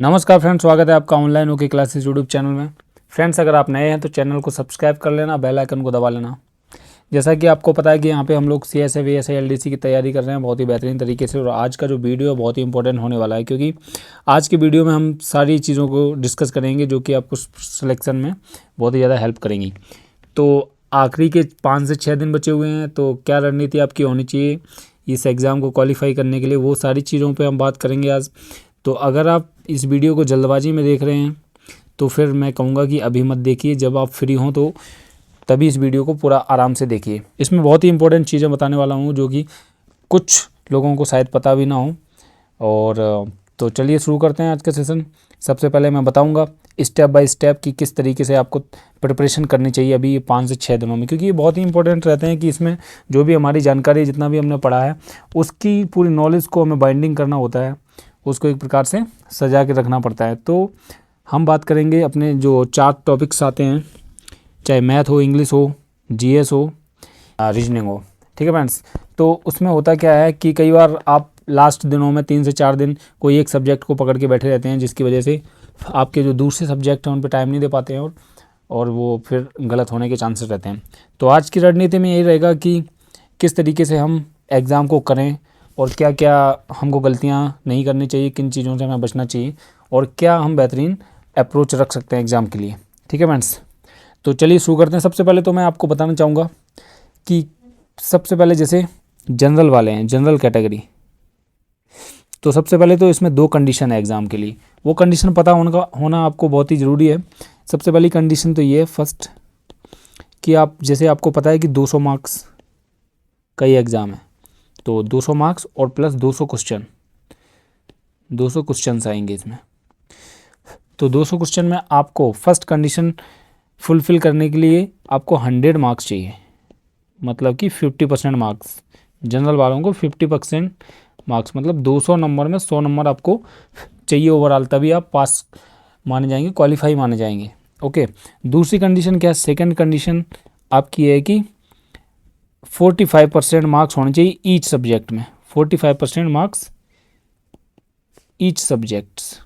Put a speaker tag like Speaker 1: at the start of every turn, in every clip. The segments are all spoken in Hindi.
Speaker 1: नमस्कार फ्रेंड्स, स्वागत है आपका online okay classes YouTube channel में। फ्रेंड्स, अगर आप नए हैं तो चैनल को सब्सक्राइब कर लेना, बेल आइकन को दबा लेना। जैसा कि आपको पता है कि यहाँ पे हम लोग CSA VSA LDC की तैयारी कर रहे हैं बहुत ही बेहतरीन तरीके से। और आज का जो वीडियो है बहुत ही इंपॉर्टेंट होने वाला है, क्योंकि आज की वीडियो में हम सारी चीज़ों को डिस्कस करेंगे जो कि आपको सिलेक्शन में बहुत ही ज़्यादा हेल्प करेंगी। तो आखिरी के 5 से 6 दिन बचे हुए हैं, तो क्या रणनीति आपकी होनी चाहिए इस एग्ज़ाम को क्वालिफाई करने के लिए, वो सारी चीज़ों पर हम बात करेंगे आज। तो अगर आप इस वीडियो को जल्दबाजी में देख रहे हैं तो फिर मैं कहूँगा कि अभी मत देखिए, जब आप फ्री हों तो तभी इस वीडियो को पूरा आराम से देखिए। इसमें बहुत ही इंपॉर्टेंट चीज़ें बताने वाला हूँ जो कि कुछ लोगों को शायद पता भी ना हो। और तो चलिए शुरू करते हैं आज का सेशन। सबसे पहले मैं बताऊँगा स्टेप बाय स्टेप कि किस तरीके से आपको प्रिपरेशन करनी चाहिए अभी ये 5 से 6 दिनों में, क्योंकि ये बहुत ही इंपॉर्टेंट रहते हैं कि इसमें जो भी हमारी जानकारी जितना भी हमने पढ़ा है उसकी पूरी नॉलेज को हमें बाइंडिंग करना होता है, उसको एक प्रकार से सजा के रखना पड़ता है। तो हम बात करेंगे अपने जो 4 टॉपिक्स आते हैं, चाहे मैथ हो, इंग्लिश हो, GS हो, रीजनिंग हो, ठीक है फ्रेंड्स। तो उसमें होता क्या है कि कई बार आप लास्ट दिनों में 3 से 4 दिन कोई एक सब्जेक्ट को पकड़ के बैठे रहते हैं, जिसकी वजह से आपके जो दूसरे सब्जेक्ट हैं उन पर टाइम नहीं दे पाते हैं और वो फिर गलत होने के चांसेस रहते हैं। तो आज की रणनीति में यही रहेगा कि किस तरीके से हम एग्ज़ाम को करें और क्या क्या हमको गलतियां नहीं करनी चाहिए, किन चीज़ों से हमें बचना चाहिए और क्या हम बेहतरीन अप्रोच रख सकते हैं एग्ज़ाम के लिए, ठीक है फ्रेंड्स। तो चलिए शुरू करते हैं। सबसे पहले तो मैं आपको बताना चाहूँगा कि सबसे पहले जैसे जनरल वाले हैं, जनरल कैटेगरी, तो सबसे पहले तो इसमें 2 कंडीशन है एग्ज़ाम के लिए। वो कंडीशन पता होना आपको बहुत ही ज़रूरी है। सबसे पहली कंडीशन तो ये है फर्स्ट कि आप जैसे आपको पता है कि 200 मार्क्स का ही एग्ज़ाम है, तो 200 मार्क्स और प्लस 200 क्वेश्चन, 200 क्वेश्चंस आएंगे इसमें। तो 200 क्वेश्चन में आपको फर्स्ट कंडीशन फुलफ़िल करने के लिए आपको 100 मार्क्स चाहिए, मतलब कि 50% मार्क्स। जनरल वालों को 50% मार्क्स, मतलब 200 नंबर में 100 नंबर आपको चाहिए ओवरऑल, तभी आप पास माने जाएंगे, क्वालिफाई माने जाएंगे। ओके, दूसरी कंडीशन क्या है? सेकेंड कंडीशन आपकी है कि 45% मार्क्स होने चाहिए ईच सब्जेक्ट में, 45% मार्क्स ईच सब्जेक्ट्स।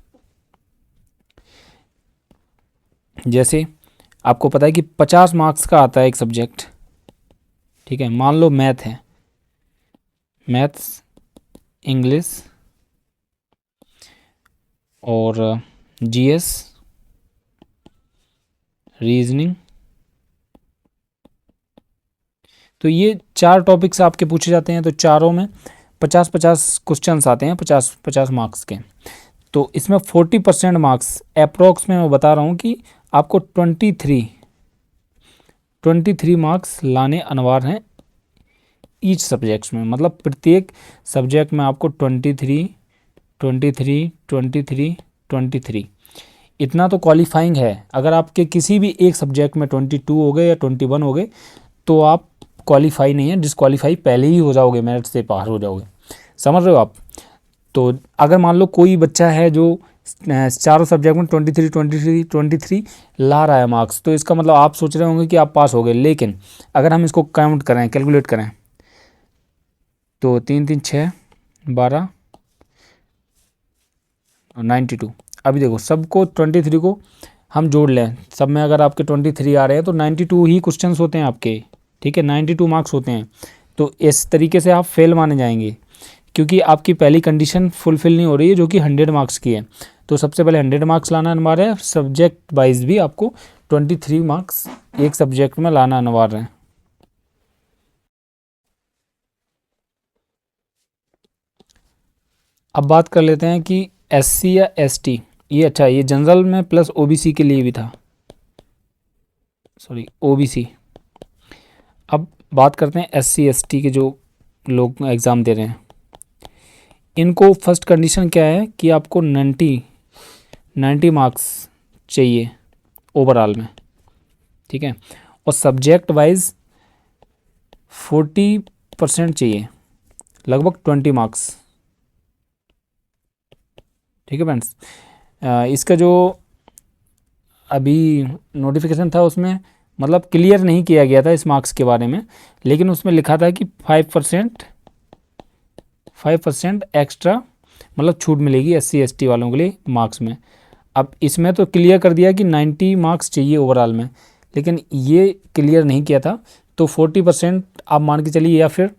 Speaker 1: जैसे आपको पता है कि 50 मार्क्स का आता है एक सब्जेक्ट, ठीक है। मान लो मैथ है, मैथ्स, इंग्लिश और GS, रीजनिंग। तो ये 4 टॉपिक्स आपके पूछे जाते हैं, तो चारों में 50-50 क्वेश्चंस आते हैं, 50-50 मार्क्स के। तो इसमें 40% मार्क्स अप्रोक्स में मैं बता रहा हूँ कि आपको 23 मार्क्स लाने अनिवार्य हैं ईच सब्जेक्ट्स में, मतलब प्रत्येक सब्जेक्ट में आपको 23 इतना तो क्वालिफाइंग है। अगर आपके किसी भी एक सब्जेक्ट में 22 हो गए या 21 हो गए तो आप क्वालिफाई नहीं है, डिसक्वालीफाई पहले ही हो जाओगे, मेरिट से बाहर हो जाओगे, समझ रहे हो आप। तो अगर मान लो कोई बच्चा है जो चारों सब्जेक्ट में 23 ला रहा है मार्क्स, तो इसका मतलब आप सोच रहे होंगे कि आप पास हो गए, लेकिन अगर हम इसको काउंट करें, कैलकुलेट करें, तो 3 3 6 12 और 92। अभी देखो सबको 23 को हम जोड़ लें, सब में अगर आपके 23 आ रहे हैं तो 92 ही क्वेश्चंस होते हैं आपके, ठीक है, 92 मार्क्स होते हैं। तो इस तरीके से आप फेल माने जाएंगे, क्योंकि आपकी पहली कंडीशन फुलफिल नहीं हो रही है जो कि 100 मार्क्स की है। तो सबसे पहले 100 मार्क्स लाना अनिवार्य है, सब्जेक्ट वाइज भी आपको 23 मार्क्स एक सब्जेक्ट में लाना अनिवार्य है। अब बात कर लेते हैं कि SC या ST, ये अच्छा, ये जनरल में प्लस OBC के लिए भी था, सॉरी OBC। अब बात करते हैं SC ST के जो लोग एग्ज़ाम दे रहे हैं, इनको फर्स्ट कंडीशन क्या है कि आपको 90 मार्क्स चाहिए ओवरऑल में, ठीक है, और सब्जेक्ट वाइज 40% चाहिए, लगभग 20 मार्क्स, ठीक है फ्रेंड्स। इसका जो अभी नोटिफिकेशन था उसमें मतलब क्लियर नहीं किया गया था इस मार्क्स के बारे में, लेकिन उसमें लिखा था कि 5% एक्स्ट्रा मतलब छूट मिलेगी SC ST वालों के लिए मार्क्स में। अब इसमें तो क्लियर कर दिया कि 90 मार्क्स चाहिए ओवरऑल में, लेकिन ये क्लियर नहीं किया था। तो 40% आप मान के चलिए, या फिर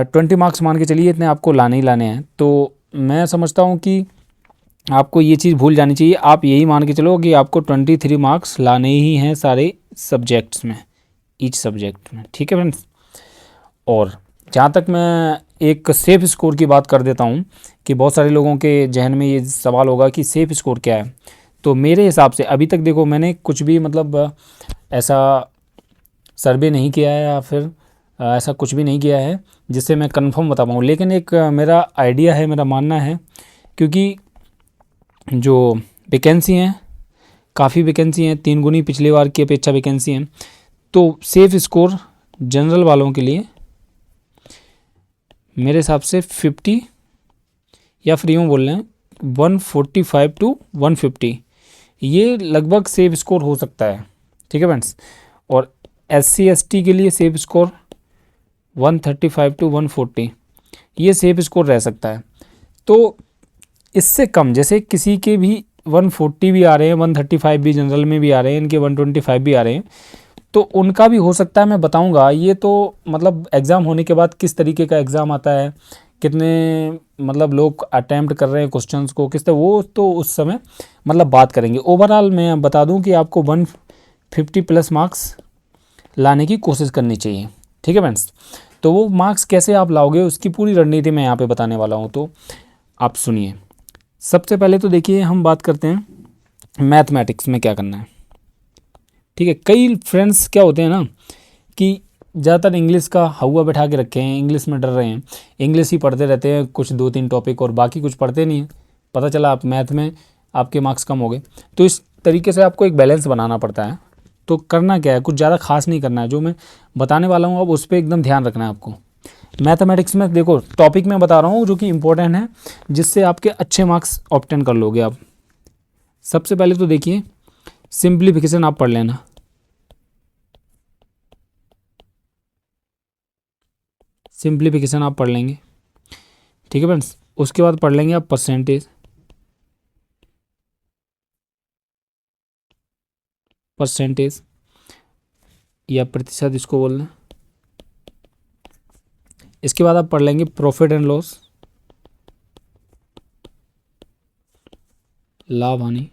Speaker 1: 20 मार्क्स मान के चलिए, इतने आपको लाने ही लाने हैं। तो मैं समझता हूँ कि आपको ये चीज़ भूल जानी चाहिए। आप यही मान के चलो कि आपको 23 मार्क्स लाने ही हैं सारे सब्जेक्ट्स में, ईच सब्जेक्ट में, ठीक है फ्रेंड्स। और जहाँ तक मैं एक सेफ़ स्कोर की बात कर देता हूँ कि बहुत सारे लोगों के जहन में ये सवाल होगा कि सेफ़ स्कोर क्या है। तो मेरे हिसाब से अभी तक देखो, मैंने कुछ भी मतलब ऐसा सर्वे नहीं किया है या फिर ऐसा कुछ भी नहीं किया है जिससे मैं कंफर्म बता पाऊँ, लेकिन एक मेरा आइडिया है, मेरा मानना है, क्योंकि जो वैकेंसी हैं, काफ़ी वैकेंसी हैं, 3 गुनी पिछली बार की अपेक्षा वैकेंसी हैं। तो सेफ़ स्कोर जनरल वालों के लिए मेरे हिसाब से 50 या फिर यूँ बोल रहे हैं 145 टू 150, ये लगभग सेफ स्कोर हो सकता है, ठीक है फ्रेंड्स। और SC ST के लिए सेफ स्कोर 135 टू 140, ये सेफ स्कोर रह सकता है। तो इससे कम, जैसे किसी के भी 140 भी आ रहे हैं, 135 भी जनरल में भी आ रहे हैं, इनके 125 भी आ रहे हैं, तो उनका भी हो सकता है, मैं बताऊंगा। ये तो मतलब एग्ज़ाम होने के बाद किस तरीके का एग्ज़ाम आता है, कितने मतलब लोग अटैम्प्ट कर रहे हैं क्वेश्चंस को, किस तरह, वो तो उस समय मतलब बात करेंगे। ओवरऑल मैं बता दूं कि आपको 150 प्लस मार्क्स लाने की कोशिश करनी चाहिए, ठीक है फ्रेंड्स। तो वो मार्क्स कैसे आप लाओगे, उसकी पूरी रणनीति मैं यहाँ पे बताने वाला हूँ, तो आप सुनिए। सबसे पहले तो देखिए, हम बात करते हैं मैथमेटिक्स में क्या करना है, ठीक है। कई फ्रेंड्स क्या होते हैं ना कि ज़्यादातर इंग्लिश का हवा बैठा के रखे हैं, इंग्लिश में डर रहे हैं, इंग्लिश ही पढ़ते रहते हैं कुछ 2-3 टॉपिक, और बाकी कुछ पढ़ते नहीं हैं। पता चला आप मैथ में आपके मार्क्स कम हो गए। तो इस तरीके से आपको एक बैलेंस बनाना पड़ता है। तो करना क्या है, कुछ ज़्यादा खास नहीं करना है, जो मैं बताने वाला हूँ अब उस पर एकदम ध्यान रखना है आपको। मैथमेटिक्स में देखो, टॉपिक मैं बता रहा हूँ जो कि इम्पोर्टेंट है, जिससे आपके अच्छे मार्क्स ऑब्टेन कर लोगे आप। सबसे पहले तो देखिए, सिंप्लीफिकेशन आप पढ़ लेना। सिंप्लीफिकेशन आप पढ़ लेंगे, ठीक है फ्रेंड्स। उसके बाद पढ़ लेंगे आप परसेंटेज। परसेंटेज या प्रतिशत इसको बोलना। इसके बाद आप पढ़ लेंगे प्रॉफिट एंड लॉस, लाभ हानि।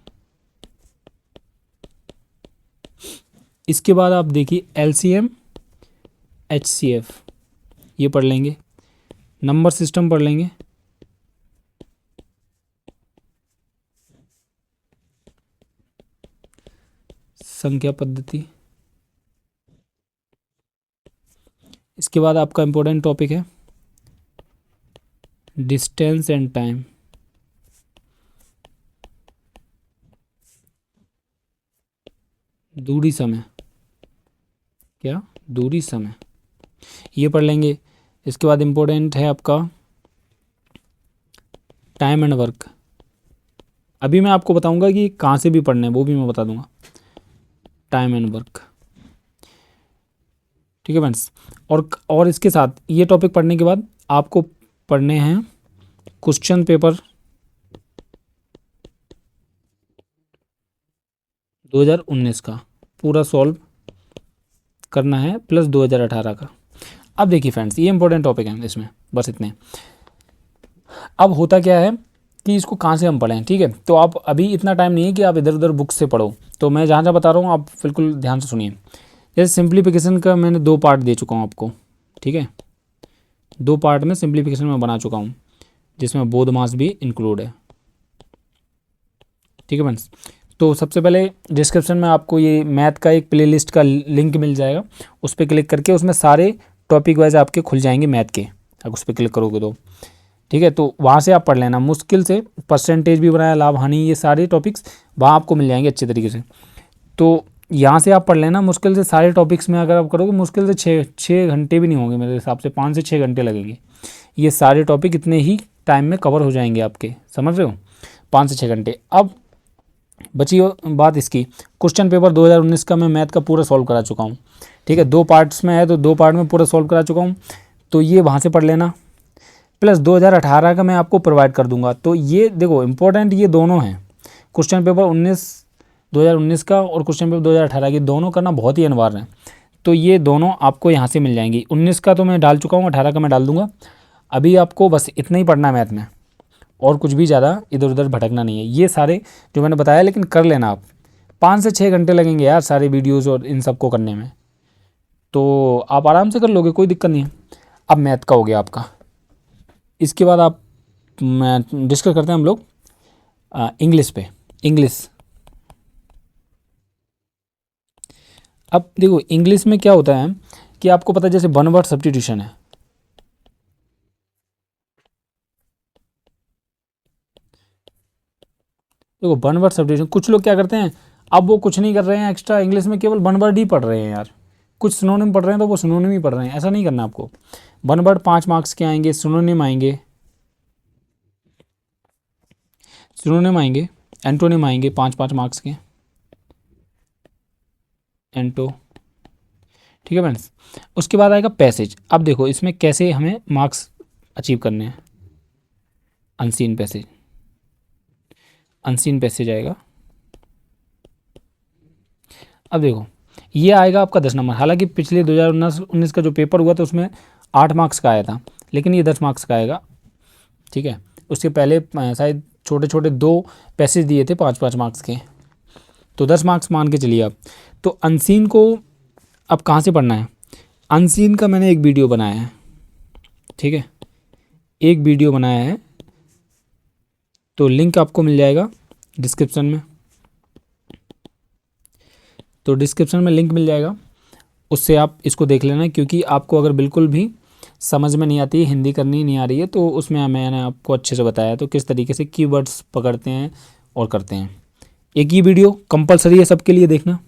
Speaker 1: इसके बाद आप देखिए LCM HCF, ये पढ़ लेंगे। नंबर सिस्टम पढ़ लेंगे। संख्या पद्धति। इसके बाद आपका इंपॉर्टेंट टॉपिक है डिस्टेंस एंड टाइम। दूरी समय, क्या दूरी समय, ये पढ़ लेंगे। इसके बाद इंपॉर्टेंट है आपका टाइम एंड वर्क। अभी मैं आपको बताऊंगा कि कहाँ से भी पढ़ना है, वो भी मैं बता दूंगा। टाइम एंड वर्क, ठीक है फ्रेंड्स। और इसके साथ ये टॉपिक पढ़ने के बाद आपको पढ़ने हैं क्वेश्चन पेपर 2019 का पूरा सॉल्व करना है, प्लस 2018 का। अब देखिए फ्रेंड्स, ये इंपॉर्टेंट टॉपिक है इसमें, बस इतने। अब होता क्या है कि इसको कहाँ से हम पढ़ें, ठीक है। तो आप अभी इतना टाइम नहीं है कि आप इधर उधर बुक से पढ़ो, तो मैं जहाँ जहाँ बता रहा हूँ आप बिल्कुल ध्यान से सुनिए। जैसे सिंप्लीफिकेशन का मैंने 2 पार्ट दे चुका हूँ आपको, ठीक है। 2 पार्ट में सिंप्लीफिकेशन में बना चुका हूँ, जिसमें बोधमास भी इंक्लूड है, ठीक है फ्रेंड्स। तो सबसे पहले डिस्क्रिप्शन में आपको ये मैथ का एक प्लेलिस्ट का लिंक मिल जाएगा, उस पर क्लिक करके उसमें सारे टॉपिक वाइज आपके खुल जाएंगे मैथ के, अगर उस पर क्लिक करोगे तो, ठीक है। तो वहाँ से आप पढ़ लेना। मुश्किल से परसेंटेज भी बनाया, लाभ हानि, ये सारे टॉपिक्स वहाँ आपको मिल जाएंगे अच्छे तरीके से। तो यहाँ से आप पढ़ लेना। मुश्किल से सारे टॉपिक्स में अगर आप करोगे, मुश्किल से 6 घंटे भी नहीं होंगे मेरे हिसाब से, 5 से 6 घंटे लगेंगे। ये सारे टॉपिक इतने ही टाइम में कवर हो जाएंगे आपके, समझ रहे हो, 5 से 6 घंटे। अब बची बात इसकी, क्वेश्चन पेपर 2019 का मैं मैथ का पूरा सॉल्व करा चुका हूँ, ठीक है। 2 पार्ट्स में है, तो 2 पार्ट में पूरा सॉल्व करा चुका हूँ, तो ये वहाँ से पढ़ लेना। प्लस 2018 का मैं आपको प्रोवाइड कर दूंगा। तो ये देखो इम्पोर्टेंट ये दोनों हैं, क्वेश्चन पेपर 2019 का और क्वेश्चन पेपर 2018 की, दोनों करना बहुत ही अनिवार्य है। तो ये दोनों आपको यहाँ से मिल जाएंगी। 19 का तो मैं डाल चुका हूँ, 18 का मैं डाल दूंगा। अभी आपको बस इतना ही पढ़ना है मैथ में, और कुछ भी ज़्यादा इधर उधर भटकना नहीं है। ये सारे जो मैंने बताया, लेकिन कर लेना आप, 5 से 6 घंटे लगेंगे यार सारे वीडियोज़ और इन सब को करने में, तो आप आराम से कर लोगे, कोई दिक्कत नहीं है। अब मैथ का हो गया आपका। इसके बाद आप मैं डिस्कस करते हैं हम लोग इंग्लिश पे। इंग्लिश, अब देखो इंग्लिश में क्या होता है कि आपको पता है जैसे वन वर्ड सब्स्टिट्यूशन है। देखो वन वर्ड सब्स्टिट्यूशन, कुछ लोग क्या करते हैं, अब वो कुछ नहीं कर रहे हैं एक्स्ट्रा, इंग्लिश में केवल वन वर्ड ही पढ़ रहे हैं यार। कुछ सिनोनिम पढ़ रहे हैं तो वो सिनोनिम ही पढ़ रहे हैं, ऐसा नहीं करना आपको। वन वर्ड 5 मार्क्स के आएंगे, सिनोनिम आएंगे, सिनोनिम आएंगे, एंटोनिम आएंगे 5-5 मार्क्स के, एंटो, ठीक है फ्रेंड्स। उसके बाद आएगा पैसेज। अब देखो इसमें कैसे हमें मार्क्स अचीव करने हैं। अनसीन पैसेज, अनसीन पैसेज आएगा। अब देखो ये आएगा आपका 10 नंबर। हालांकि पिछले 2019 का जो पेपर हुआ था उसमें 8 मार्क्स का आया था, लेकिन ये 10 मार्क्स का आएगा, ठीक है। उसके पहले शायद छोटे छोटे 2 पैसेज दिए थे 5-5 मार्क्स के, तो 10 मार्क्स मान के चलिए आप। तो अनसीन को अब कहाँ से पढ़ना है, अनसीन का मैंने एक वीडियो बनाया है, ठीक है, एक वीडियो बनाया है, तो लिंक आपको मिल जाएगा डिस्क्रिप्शन में। तो डिस्क्रिप्शन में लिंक मिल जाएगा, उससे आप इसको देख लेना। क्योंकि आपको अगर बिल्कुल भी समझ में नहीं आती है, हिंदी करनी नहीं आ रही है, तो उसमें मैंने आपको अच्छे से बताया तो किस तरीके से कीवर्ड्स पकड़ते हैं और करते हैं। एक ही वीडियो कंपलसरी है सबके लिए देखना।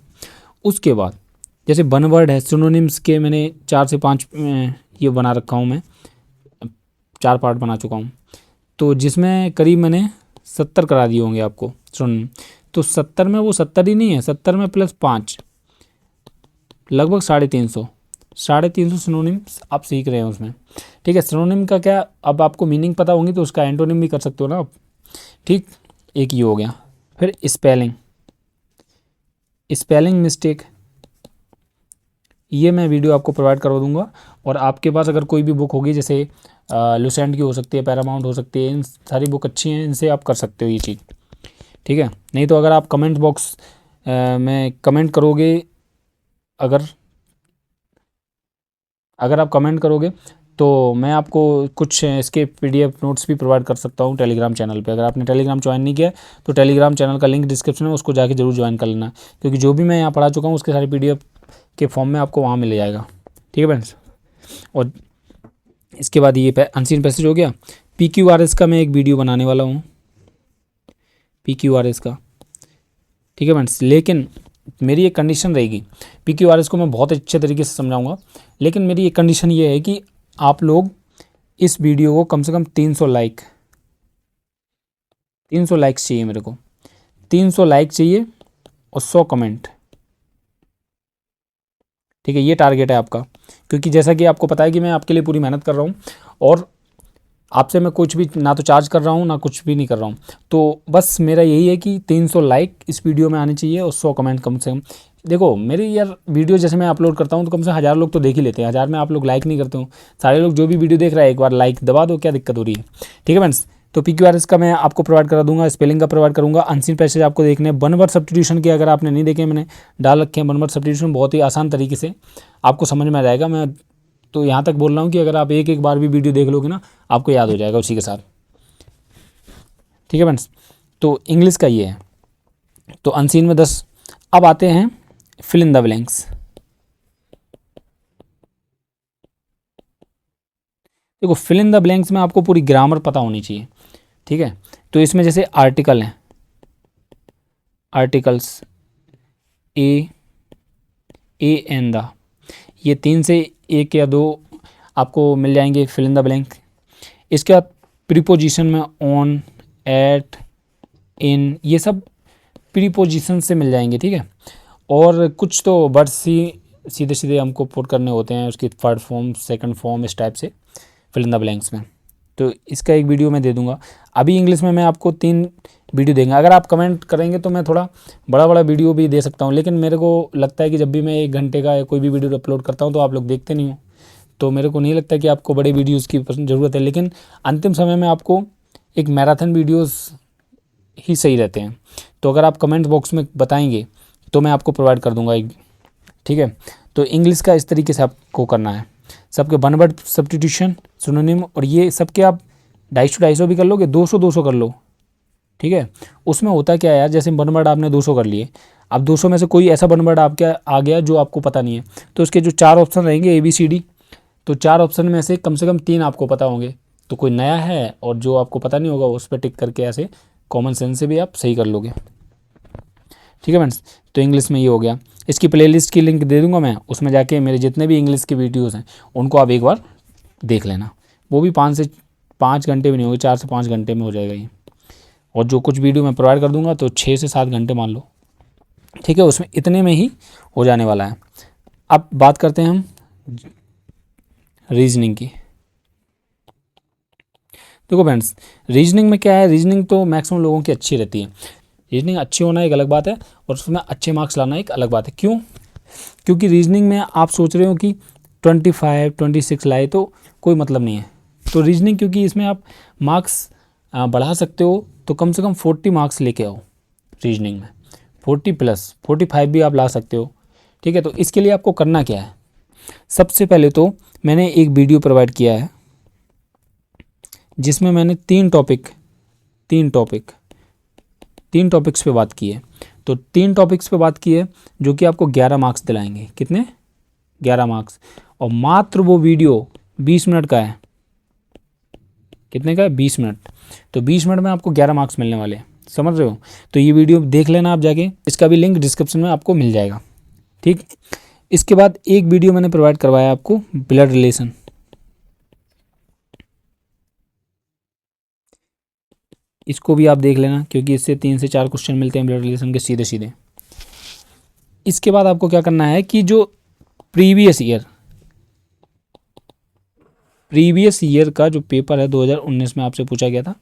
Speaker 1: उसके बाद जैसे वन वर्ड है, सिनोनिम्स के मैंने 4 से 5 ये बना रखा हूँ, मैं 4 पार्ट बना चुका हूँ, तो जिसमें करीब मैंने 70 करा दिए होंगे आपको सिनोनिम। तो 70 में वो 70 ही नहीं है, 70 में प्लस 5 लगभग 350 सिनोनिम्स आप सीख रहे हैं उसमें, ठीक है। सिनोनिम का क्या, अब आपको मीनिंग पता होंगी तो उसका एंटोनिम भी कर सकते हो ना आप, ठीक। एक ये हो गया। फिर स्पेलिंग, स्पेलिंग मिस्टेक, ये मैं वीडियो आपको प्रोवाइड करवा दूंगा। और आपके पास अगर कोई भी बुक होगी, जैसे लुसेंट की हो सकती है, पैरामाउंट हो सकती है, इन सारी बुक अच्छी हैं, इनसे आप कर सकते हो ये चीज़, ठीक है। नहीं तो अगर आप कमेंट बॉक्स में कमेंट करोगे, अगर आप कमेंट करोगे तो मैं आपको कुछ इसके पीडीएफ नोट्स भी प्रोवाइड कर सकता हूँ टेलीग्राम चैनल पे। अगर आपने टेलीग्राम ज्वाइन नहीं किया तो टेलीग्राम चैनल का लिंक डिस्क्रिप्शन में, उसको जाके जरूर ज्वाइन कर लेना, क्योंकि जो भी मैं यहाँ पढ़ा चुका हूँ उसके सारे पीडीएफ के फॉर्म में आपको वहाँ मिल जाएगा, ठीक है फ्रेंड्स। और इसके बाद ये अनसीन पैसेज हो गया। PQRS का मैं एक वीडियो बनाने वाला हूँ, PQRS का, ठीक है फ्रेंड्स। लेकिन मेरी एक कंडीशन रहेगी, PQRS को मैं बहुत अच्छे तरीके से समझाऊंगा, लेकिन मेरी एक कंडीशन ये है कि आप लोग इस वीडियो को कम से कम 300 लाइक्स चाहिए मेरे को, 300 लाइक चाहिए और 100 कमेंट, ठीक है। ये टारगेट है आपका, क्योंकि जैसा कि आपको पता है कि मैं आपके लिए पूरी मेहनत कर रहा हूँ, और आपसे मैं कुछ भी ना तो चार्ज कर रहा हूँ ना कुछ भी नहीं कर रहा हूँ। तो बस मेरा यही है कि 300 लाइक इस वीडियो में आने चाहिए और 100 कमेंट कम से कम। देखो मेरी यार वीडियो जैसे मैं अपलोड करता हूँ तो कम से 1000 लोग तो देख ही लेते हैं, 1000 में आप लोग लाइक नहीं करते हो। सारे लोग जो भी वीडियो देख रहा है एक बार लाइक दबा दो, क्या दिक्कत हो रही है, ठीक है फ्रेंड्स। तो PQRS का मैं आपको प्रोवाइड करा दूंगा, स्पेलिंग का प्रोवाइड करूँगा। अनसीन पैसेज आपको देखने, वन वर्ड सब्स्टिट्यूशन के अगर आपने नहीं देखे, मैंने डाल रखे हैं वन वर्ड सब्स्टिट्यूशन, बहुत ही आसान तरीके से आपको समझ में आ जाएगा। मैं तो यहाँ तक बोल रहा हूँ कि अगर आप एक बार भी वीडियो देख लोगे ना, आपको याद हो जाएगा उसी के साथ, ठीक है फ्रेंड्स। तो इंग्लिश का ये है, तो अनसीन में 10। अब आते हैं फिल इन द ब्लैंक्स। देखो फिल इन द ब्लैंक्स में आपको पूरी ग्रामर पता होनी चाहिए, ठीक है। तो इसमें जैसे आर्टिकल हैं, आर्टिकल्स ए एन द, ये 3 से 1 या 2 आपको मिल जाएंगे फिल इन द ब्लैंक। इसके बाद प्रीपोजिशन में ऑन, एट, इन, ये सब प्रीपोजिशन से मिल जाएंगे, ठीक है। और कुछ तो वर्ड्स ही सीधे सीधे हमको पुट करने होते हैं, उसकी थर्ड फॉर्म सेकंड फॉर्म, इस टाइप से फिल इन द ब्लैंक्स में, तो इसका एक वीडियो मैं दे दूंगा। अभी इंग्लिश में मैं आपको 3 वीडियो देंगे। अगर आप कमेंट करेंगे तो मैं थोड़ा बड़ा बड़ा वीडियो भी दे सकता हूँ, लेकिन मेरे को लगता है कि जब भी मैं 1 घंटे का या कोई भी वीडियो अपलोड करता हूँ तो आप लोग देखते नहीं हो, तो मेरे को नहीं लगता कि आपको बड़े वीडियोस की ज़रूरत है। लेकिन अंतिम समय में आपको एक मैराथन वीडियोस ही सही रहते हैं। तो अगर आप कमेंट बॉक्स में बताएंगे तो मैं आपको प्रोवाइड कर दूंगा एक, ठीक है। तो इंग्लिश का इस तरीके से आपको करना है, सबके वन वर्ड सब्स्टिट्यूशन, सिनोनिम, और ये सबके आप 250 भी कर लोगे, 200 कर लो, ठीक है। उसमें होता क्या है यार, जैसे वन वर्ड आपने 200 कर लिए, अब 200 में से कोई ऐसा वन वर्ड आपके आ गया जो आपको पता नहीं है, तो उसके जो 4 ऑप्शन रहेंगे ABCD, तो 4 ऑप्शन में से कम 3 आपको पता होंगे, तो कोई नया है और जो आपको पता नहीं होगा उस पर टिक करके ऐसे कॉमन सेंस से भी आप सही कर लोगे, ठीक है फ्रेंड्स। तो इंग्लिश में ये हो गया। इसकी प्लेलिस्ट की लिंक दे दूंगा मैं, उसमें जाके मेरे जितने भी इंग्लिश के वीडियोस हैं उनको आप एक बार देख लेना। वो भी 5 घंटे भी नहीं होंगे, 4 से 5 घंटे में हो जाएगा ये। और जो कुछ वीडियो मैं प्रोवाइड कर दूंगा तो 6 से 7 घंटे मान लो, ठीक है, उसमें इतने में ही हो जाने वाला है। अब बात करते हैं हम रीजनिंग की। देखो फ्रेंड्स, रीजनिंग में क्या है, रीजनिंग तो मैक्सिमम लोगों की अच्छी रहती है। रीजनिंग अच्छी होना एक अलग बात है और उसमें अच्छे मार्क्स लाना एक अलग बात है। क्यों? क्योंकि रीजनिंग में आप सोच रहे हो कि 25 26 लाए तो कोई मतलब नहीं है। तो रीजनिंग, क्योंकि इसमें आप मार्क्स बढ़ा सकते हो, तो कम से कम 40 मार्क्स लेके आओ रीजनिंग में, 40 प्लस 45 भी आप ला सकते हो, ठीक है। तो इसके लिए आपको करना क्या है, सबसे पहले तो मैंने एक वीडियो प्रोवाइड किया है जिसमें मैंने 3 टॉपिक्स पे बात की है। तो 3 टॉपिक्स पे बात की है जो कि आपको 11 मार्क्स दिलाएंगे। कितने? 11 मार्क्स। और मात्र वो वीडियो 20 मिनट का है। कितने का है? 20 मिनट। तो 20 मिनट में आपको 11 मार्क्स मिलने वाले हैं, समझ रहे हो। तो ये वीडियो देख लेना आप जाके, इसका भी लिंक डिस्क्रिप्शन में आपको मिल जाएगा, ठीक। इसके बाद एक वीडियो मैंने प्रोवाइड करवाया आपको ब्लड रिलेशन। इसको भी आप देख लेना क्योंकि इससे 3 से 4 क्वेश्चन मिलते हैं ब्लड रिलेशन के सीधे सीधे। इसके बाद आपको क्या करना है कि जो प्रीवियस ईयर का जो पेपर है 2019 में आपसे पूछा गया था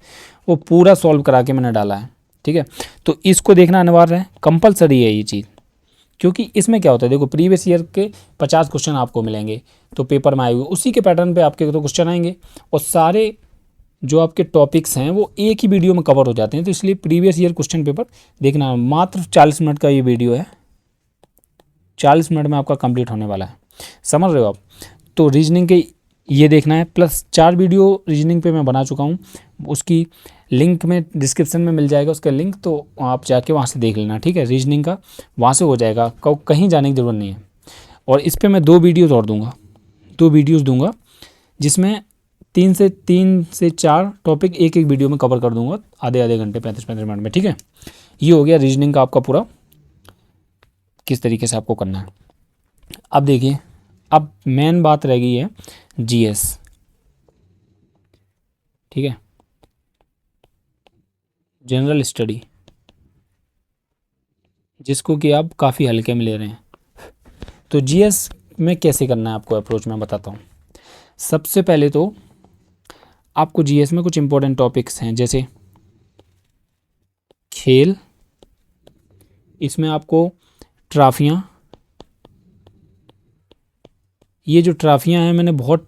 Speaker 1: वो पूरा सॉल्व करा के मैंने डाला है, ठीक है। तो इसको देखना अनिवार्य है, कंपलसरी है ये चीज़। क्योंकि इसमें क्या होता है, देखो प्रीवियस ईयर के 50 क्वेश्चन आपको मिलेंगे तो पेपर में आए हुए, उसी के पैटर्न पे आपके तो क्वेश्चन आएंगे और सारे जो आपके टॉपिक्स हैं वो एक ही वीडियो में कवर हो जाते हैं। तो इसलिए प्रीवियस ईयर क्वेश्चन पेपर देखना। मात्र 40 मिनट का ये वीडियो है, 40 मिनट में आपका कंप्लीट होने वाला है, समझ रहे हो आप। तो रीजनिंग के ये देखना है, प्लस 4 वीडियो रीजनिंग पे मैं बना चुका हूँ, उसकी लिंक में डिस्क्रिप्शन में मिल जाएगा उसका लिंक, तो आप जाके वहाँ से देख लेना, ठीक है। रीजनिंग का वहाँ से हो जाएगा, कहीं जाने की ज़रूरत नहीं है। और इस पर मैं 2 वीडियोज़ और दूँगा, 2 वीडियोज़ दूँगा जिसमें 3 से 4 टॉपिक एक वीडियो में कवर कर दूँगा, आधे घंटे 35 मिनट में, ठीक है। ये हो गया रीजनिंग का आपका पूरा किस तरीके से आपको करना है। अब देखिए, अब मेन बात रह गई है GS, ठीक है, जनरल स्टडी, जिसको कि आप काफ़ी हल्के में ले रहे हैं। तो GS में कैसे करना है आपको अप्रोच मैं बताता हूँ। सबसे पहले तो आपको GS में कुछ इंपॉर्टेंट टॉपिक्स हैं, जैसे खेल, इसमें आपको ट्रॉफियाँ, ये जो ट्रॉफियाँ हैं मैंने बहुत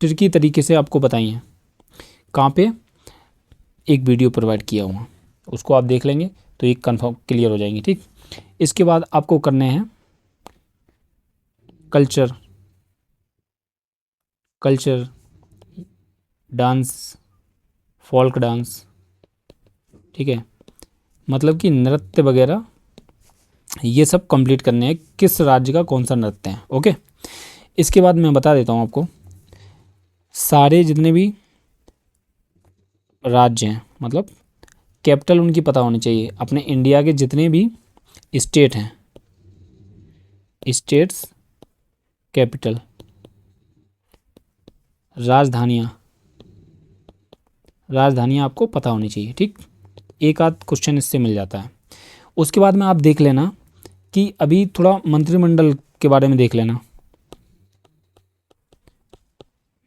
Speaker 1: ट्रिकी तरीके से आपको बताई हैं। कहाँ पे? एक वीडियो प्रोवाइड किया हुआ, उसको आप देख लेंगे तो एक कन्फर्म क्लियर हो जाएंगी, ठीक। इसके बाद आपको करने हैं कल्चर, डांस, फोल्क डांस, ठीक है, मतलब कि नृत्य वगैरह ये सब कंप्लीट करने हैं, किस राज्य का कौन सा नृत्य है, ओके। इसके बाद मैं बता देता हूँ आपको, सारे जितने भी राज्य हैं, मतलब कैपिटल उनकी पता होनी चाहिए। अपने इंडिया के जितने भी स्टेट हैं, स्टेट्स कैपिटल, राजधानियाँ आपको पता होनी चाहिए, ठीक। एक आध क्वेश्चन इससे मिल जाता है। उसके बाद में आप देख लेना कि अभी थोड़ा मंत्रिमंडल के बारे में देख लेना।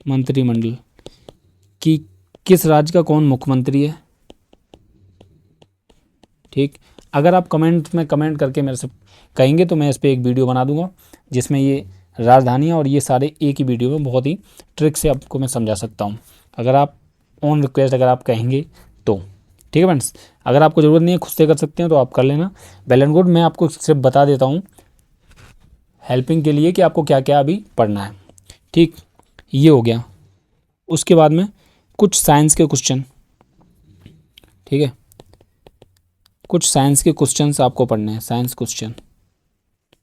Speaker 1: मंत्रिमंडल कि किस राज्य का कौन मुख्यमंत्री है। ठीक, अगर आप कमेंट में कमेंट करके मेरे से कहेंगे तो मैं इस पर एक वीडियो बना दूंगा जिसमें ये राजधानियाँ और ये सारे एक ही वीडियो में बहुत ही ट्रिक से आपको मैं समझा सकता हूँ, अगर आप ऑन रिक्वेस्ट अगर आप कहेंगे तो। ठीक है फ्रेंड्स, अगर आपको ज़रूरत नहीं है खुद से कर सकते हैं तो आप कर लेना। वेल एंड गुड, मैं आपको सिर्फ बता देता हूँ हेल्पिंग के लिए कि आपको क्या क्या अभी पढ़ना है। ठीक, ये हो गया। उसके बाद में कुछ साइंस के क्वेश्चन, ठीक है, कुछ साइंस के क्वेश्चंस आपको पढ़ने हैं। साइंस क्वेश्चन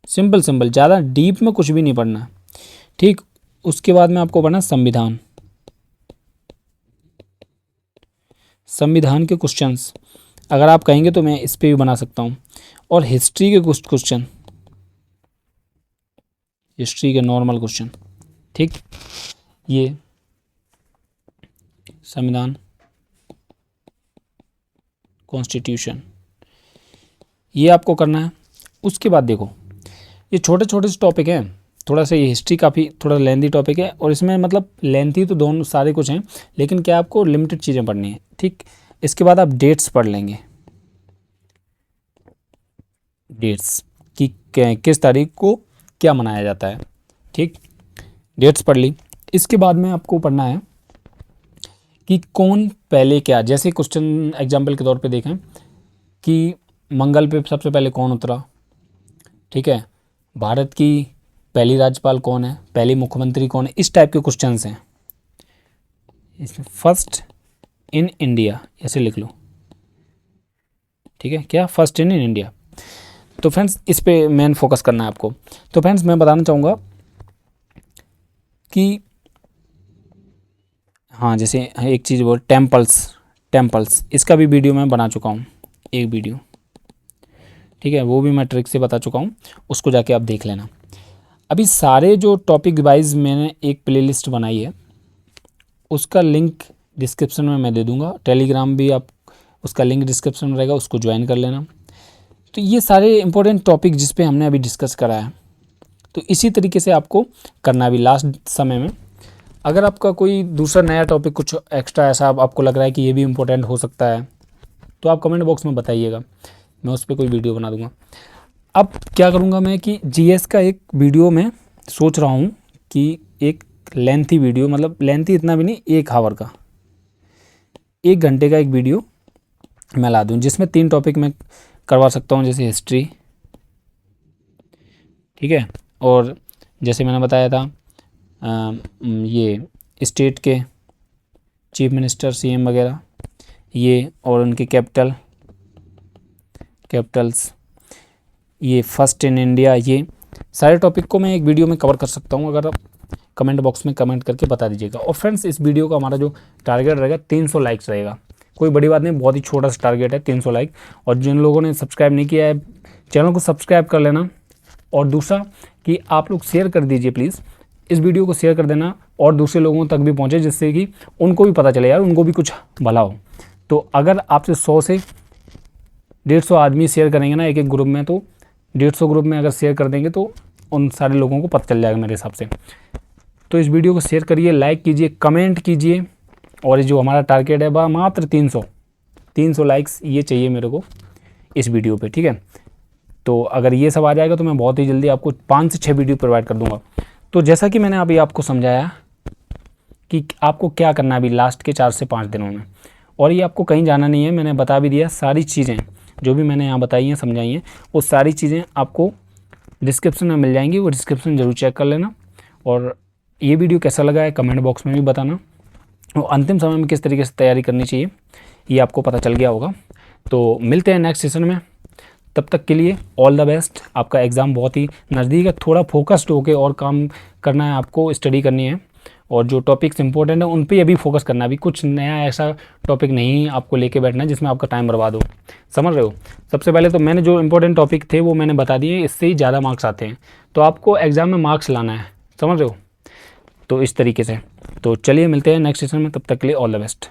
Speaker 1: सिंपल सिंपल, ज़्यादा डीप में कुछ भी नहीं पढ़ना है। ठीक, उसके बाद में आपको पढ़ना संविधान। संविधान के क्वेश्चंस अगर आप कहेंगे तो मैं इस पे भी बना सकता हूँ। और हिस्ट्री के कुछ क्वेश्चन, हिस्ट्री के नॉर्मल क्वेश्चन। ठीक, ये संविधान, कॉन्स्टिट्यूशन, ये आपको करना है। उसके बाद देखो ये छोटे छोटे से टॉपिक हैं, थोड़ा सा ये हिस्ट्री काफ़ी थोड़ा लेंथी टॉपिक है और इसमें मतलब लेंथी तो दोनों सारे कुछ हैं लेकिन क्या आपको लिमिटेड चीज़ें पढ़नी है। ठीक, इसके बाद आप डेट्स पढ़ लेंगे, डेट्स कि किस तारीख को क्या मनाया जाता है। ठीक, डेट्स पढ़ ली। इसके बाद में आपको पढ़ना है कि कौन पहले क्या, जैसे क्वेश्चन एग्जाम्पल के तौर पे देखें कि मंगल पे सबसे पहले कौन उतरा। ठीक है, भारत की पहली राज्यपाल कौन है, पहली मुख्यमंत्री कौन है, इस टाइप के क्वेश्चंस हैं। इसमें फर्स्ट इन इंडिया ऐसे लिख लो। ठीक है, क्या फर्स्ट इन इंडिया। तो फ्रेंड्स इस पे मेन फोकस करना है आपको। तो फ्रेंड्स मैं बताना चाहूँगा कि हाँ, जैसे एक चीज़ वो टेम्पल्स इसका भी वीडियो मैं बना चुका हूँ, एक वीडियो। ठीक है, वो भी मैं ट्रिक से बता चुका हूँ, उसको जाके आप देख लेना। अभी सारे जो टॉपिक वाइज मैंने एक प्लेलिस्ट बनाई है उसका लिंक डिस्क्रिप्शन में मैं दे दूँगा। टेलीग्राम भी आप, उसका लिंक डिस्क्रिप्शन में रहेगा, उसको ज्वाइन कर लेना। तो ये सारे इंपॉर्टेंट टॉपिक जिस पे हमने अभी डिस्कस करा है, तो इसी तरीके से आपको करना भी लास्ट समय में। अगर आपका कोई दूसरा नया टॉपिक कुछ एक्स्ट्रा ऐसा आपको लग रहा है कि ये भी इम्पोर्टेंट हो सकता है तो आप कमेंट बॉक्स में बताइएगा, मैं उस पर कोई वीडियो बना दूंगा। अब क्या करूंगा मैं कि जीएस का एक वीडियो में सोच रहा हूँ कि एक लेंथी वीडियो, मतलब लेंथी इतना भी नहीं, 1 आवर का, 1 घंटे का एक वीडियो मैं ला दूँ जिसमें 3 टॉपिक मैं करवा सकता हूँ, जैसे हिस्ट्री। ठीक है, और जैसे मैंने बताया था ये स्टेट के चीफ मिनिस्टर, सीएम वगैरह ये, और उनके कैपिटल्स, ये फर्स्ट इन इंडिया, ये सारे टॉपिक को मैं एक वीडियो में कवर कर सकता हूँ। अगर आप कमेंट बॉक्स में कमेंट करके बता दीजिएगा। और फ्रेंड्स इस वीडियो का हमारा जो टारगेट रहेगा 300 लाइक्स रहेगा, कोई बड़ी बात नहीं, बहुत ही छोटा सा टारगेट है 300 लाइक। और जिन लोगों ने सब्सक्राइब नहीं किया है चैनल को सब्सक्राइब कर लेना। और दूसरा कि आप लोग शेयर कर दीजिए प्लीज़, इस वीडियो को शेयर कर देना और दूसरे लोगों तक भी पहुंचे, जिससे कि उनको भी पता चले यार, उनको भी कुछ भला हो। तो अगर आपसे 100 से 150 आदमी शेयर करेंगे ना एक एक ग्रुप में, तो 150 ग्रुप में अगर शेयर कर देंगे तो उन सारे लोगों को पता चल जाएगा मेरे हिसाब से। तो इस वीडियो को शेयर करिए, लाइक कीजिए, कमेंट कीजिए। और ये जो हमारा टारगेट है वह मात्र 300 लाइक्स ये चाहिए मेरे को इस वीडियो पे। ठीक है, तो अगर ये सब आ जाएगा तो मैं बहुत ही जल्दी आपको 5 से 6 वीडियो प्रोवाइड कर दूंगा। तो जैसा कि मैंने अभी आपको समझाया कि आपको क्या करना है अभी लास्ट के 4 से 5 दिनों में, और ये आपको कहीं जाना नहीं है, मैंने बता भी दिया सारी चीज़ें जो भी मैंने यहाँ बताई हैं, समझाई हैं, वो सारी चीज़ें आपको डिस्क्रिप्शन में मिल जाएंगी, वो डिस्क्रिप्शन जरूर चेक कर लेना। और ये वीडियो कैसा लगा है कमेंट बॉक्स में भी बताना, और अंतिम समय में किस तरीके से तैयारी करनी चाहिए ये आपको पता चल गया होगा। तो मिलते हैं नेक्स्ट सेशन में, तब तक के लिए ऑल द बेस्ट। आपका एग्ज़ाम बहुत ही नज़दीक है, थोड़ा फोकस्ड होकर और काम करना है आपको, स्टडी करनी है, और जो टॉपिक्स इंपॉर्टेंट है उन पे अभी फोकस करना है। अभी कुछ नया ऐसा टॉपिक नहीं आपको लेके बैठना है जिसमें आपका टाइम बर्बाद हो, समझ रहे हो। सबसे पहले तो मैंने जो इंपॉर्टेंट टॉपिक थे वो मैंने बता दिए, इससे ही ज़्यादा मार्क्स आते हैं, तो आपको एग्ज़ाम में मार्क्स लाना है, समझ रहे हो। तो इस तरीके से, तो चलिए मिलते हैं नेक्स्ट सेशन में, तब तक के लिए ऑल द बेस्ट।